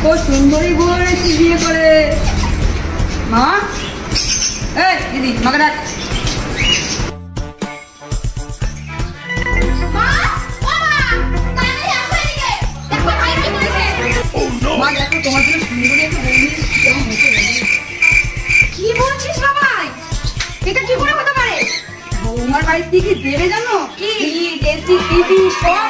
ও সুন্দরী বলে কি বিয়ে করে মা। এই দিদি মাকে ডাক। মা দেখো তোমার জন্য সুন্দরী একটা বৌদি কেমন হয়েছে। কি বলছিস বাবাই? এটা কি করে হতে পারে? বৌমার বাড়ির থেকে দেবে জানো কি এসি টিভি সব